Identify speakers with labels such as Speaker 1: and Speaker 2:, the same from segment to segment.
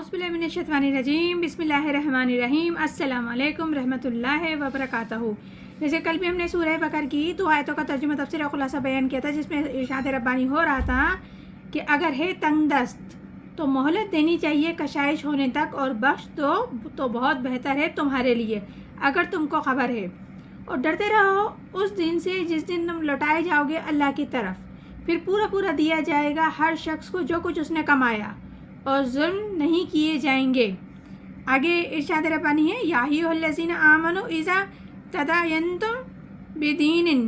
Speaker 1: बिस्मिल्लाहिर्रहमानिर्रहीम बिस्मिल्लाहिर्रहमानिर्रहीम अस्सलाम वालेकुम रहमतुल्लाहि व बरकातहू। जैसे कल भी हमने सूरह बकर की 2 आयतों का तर्जुमा तफसीर और खुलासा बयान किया था, जिसमें इरशाद रब्बानी हो रहा था कि अगर है तंग दस्त तो मोहलत देनी चाहिए कशाइश होने तक, और बख्श दो तो बहुत बेहतर है तुम्हारे लिए अगर तुमको खबर है। और डरते रहो उस दिन से जिस दिन तुम लौटाए जाओगे अल्लाह की तरफ, फिर पूरा पूरा दिया जाएगा हर शख्स को जो कुछ उसने कमाया, और जुल्म नहीं किए जाएंगे। आगे इरशाद रब्बानी है, या अय्युहल्लज़ीना आमनू इज़ा तदायनतुम बिदीनिन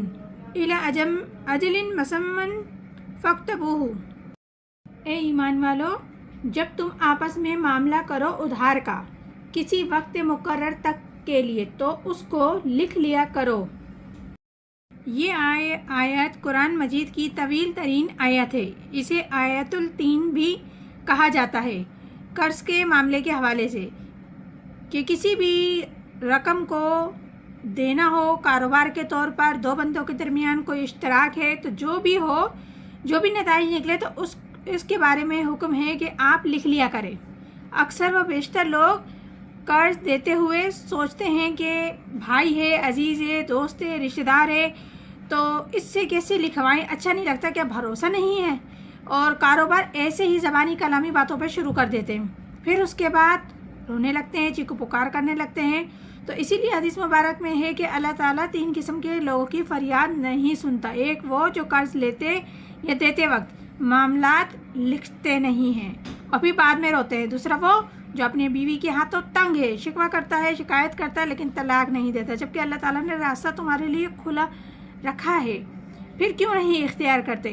Speaker 1: इला अजलिन मुसम्मन फक्तबूहु। ए ईमान वालो, जब तुम आपस में मामला करो उधार का किसी वक्त मुकर्रर तक के लिए, तो उसको लिख लिया करो। ये आयत कुरान मजीद की तवील तरीन आयत है। इसे आयतुल तीन भी कहा जाता है कर्ज के मामले के हवाले से, कि किसी भी रकम को देना हो कारोबार के तौर पर, दो बंदों के दरमियान कोई इश्तराक है, तो जो भी हो, जो भी नतीजे निकले तो इसके बारे में हुक्म है कि आप लिख लिया करें। अक्सर व बेशतर लोग कर्ज देते हुए सोचते हैं कि भाई है, अजीज़ है, दोस्त है, रिश्तेदार है, तो इससे कैसे लिखवाएं, अच्छा नहीं लगता, क्या भरोसा नहीं है, और कारोबार ऐसे ही ज़बानी कलामी बातों पर शुरू कर देते हैं। फिर उसके बाद रोने लगते हैं, चीखो पुकार करने लगते हैं। तो इसीलिए हदीस मुबारक में है कि अल्लाह ताला 3 किस्म के लोगों की फरियाद नहीं सुनता। एक वो जो कर्ज लेते या देते वक्त मामलात लिखते नहीं हैं और फिर बाद में रोते हैं। दूसरा वो जो अपनी बीवी के हाथों तंग है, शिकवा करता है, शिकायत करता है, लेकिन तलाक नहीं देता, जबकि अल्लाह ताला ने रास्ता तुम्हारे लिए खुला रखा है, फिर क्यों नहीं इख्तियार करते।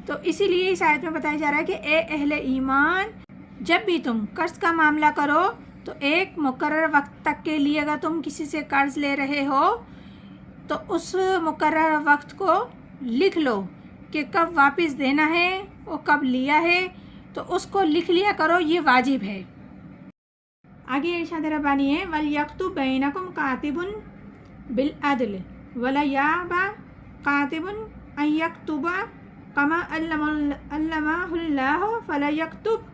Speaker 1: तो इसीलिए इस आयत में बताया जा रहा है कि ए अहले ईमान, जब भी तुम कर्ज का मामला करो तो एक मुकर्रर वक्त तक के लिए अगर तुम किसी से कर्ज ले रहे हो तो उस मुकर्रर वक्त को लिख लो कि कब वापस देना है और कब लिया है, तो उसको लिख लिया करो, ये वाजिब है। आगे इरशाद रब्बानी है, वल यक्तुब बैनकुम कातिबुन बिल अदल वला याबा कातिबुन अन यक्तुबा कमा अल्लमाहुल्लाह फला यक्तुब।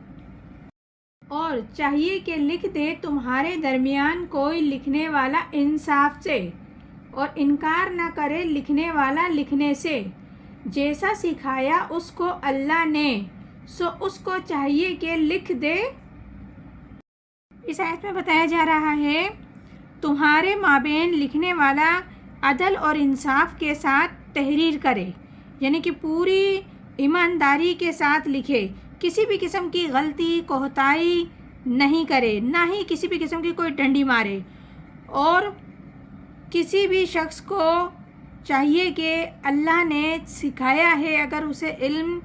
Speaker 1: और चाहिए कि लिख दे तुम्हारे दरमियान कोई लिखने वाला इंसाफ से, और इनकार ना करे लिखने वाला लिखने से। जैसा सिखाया उसको अल्लाह ने, सो उसको चाहिए कि लिख दे। इस आयत में बताया जा रहा है तुम्हारे माबेन लिखने वाला अदल और इंसाफ के साथ तहरीर करे, यानी कि पूरी ईमानदारी के साथ लिखे, किसी भी किस्म की गलती कोताही नहीं करे, ना ही किसी भी किस्म की कोई डंडी मारे। और किसी भी शख्स को चाहिए कि अल्लाह ने सिखाया है, अगर उसे इल्म,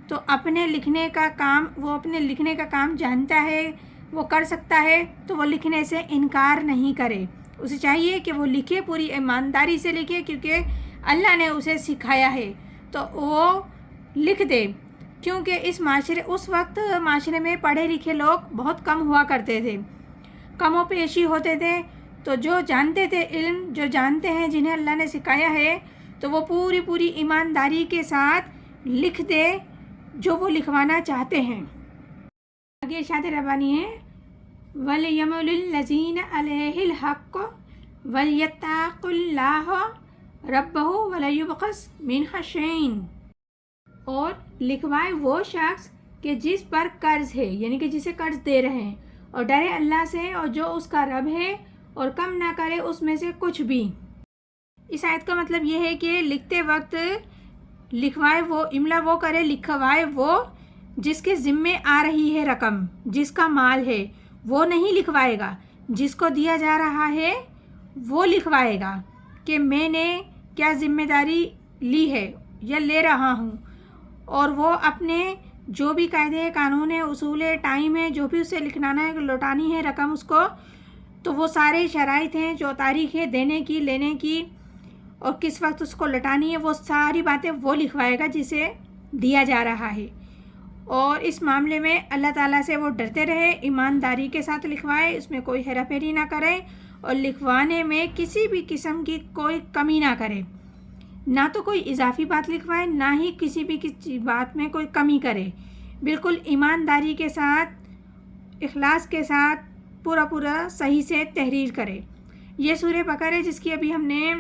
Speaker 1: तो अपने लिखने का काम, वो अपने लिखने का काम जानता है, वो कर सकता है, तो वो लिखने से इनकार नहीं करे। उसे चाहिए कि वो लिखे, पूरी ईमानदारी से लिखे, क्योंकि अल्लाह ने उसे सिखाया है, तो वो लिख दे। क्योंकि उस वक्त माशरे में पढ़े लिखे लोग बहुत कम हुआ करते थे, कमो पेशी होते थे। तो जो जानते थे इल्म, जो जानते हैं, जिन्हें अल्लाह ने सिखाया है, तो वो पूरी ईमानदारी के साथ लिख दे जो वो लिखवाना चाहते हैं। आगे इरशाद रब्बानी है, वल यमलिल्लज़ीना अलैहिल हक़्क़ वल यत्तक़ुल्लाह रब्बहु वला युबख़स मिनहा शैइन। और लिखवाए वो शख्स कि जिस पर कर्ज है, यानी कि जिसे कर्ज दे रहे हैं, और डरे अल्लाह से, और जो उसका रब है, और कम ना करे उसमें से कुछ भी। इस आयत का मतलब ये है कि लिखते वक्त लिखवाए वो, इमला वो करे, लिखवाए वो जिसके ज़िम्मे आ रही है रकम, जिसका माल है, वो नहीं लिखवाएगा। जिसको दिया जा रहा है वो लिखवाएगा कि मैंने क्या ज़िम्मेदारी ली है या ले रहा हूँ, और वो अपने जो भी कायदे कानून है, उसूल है, टाइम है, जो भी उसे लिखनाना है, लौटानी है रकम उसको, तो वो सारे शराइत हैं, जो तारीख है देने की, लेने की, और किस वक्त उसको लौटानी है, वो सारी बातें वो लिखवाएगा जिसे दिया जा रहा है। और इस मामले में अल्लाह ताला से वो डरते रहे, ईमानदारी के साथ लिखवाए, इसमें कोई हेरा फेरी ना करे, और लिखवाने में किसी भी किस्म की कोई कमी ना करे, ना तो कोई इजाफी बात लिखवाए, ना ही किसी भी बात में कोई कमी करे। बिल्कुल ईमानदारी के साथ اخلاص کے ساتھ پورا صحیح سے تحریر کرے۔ یہ سورہ بقرہ ہے جس کی ابھی ہم نے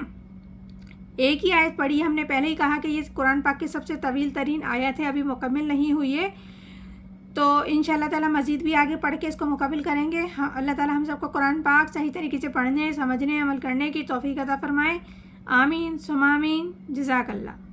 Speaker 1: ایک ہی آیت پڑھی۔ ہم نے پہلے ہی کہا کہ یہ قرآن پاک کی سب سے طویل ترین آیت ہے، ابھی مکمل نہیں ہوئی ہے، تو انشاءاللہ تعالیٰ مزید بھی آگے پڑھ کے اس کو مکمل کریں گے۔ اللہ تعالیٰ ہم سب کو قرآن پاک صحیح طریقے سے پڑھنے، سمجھنے، عمل کرنے کی توفیق عطا فرمائے۔ آمین ثم آمین۔ جزاک اللہ۔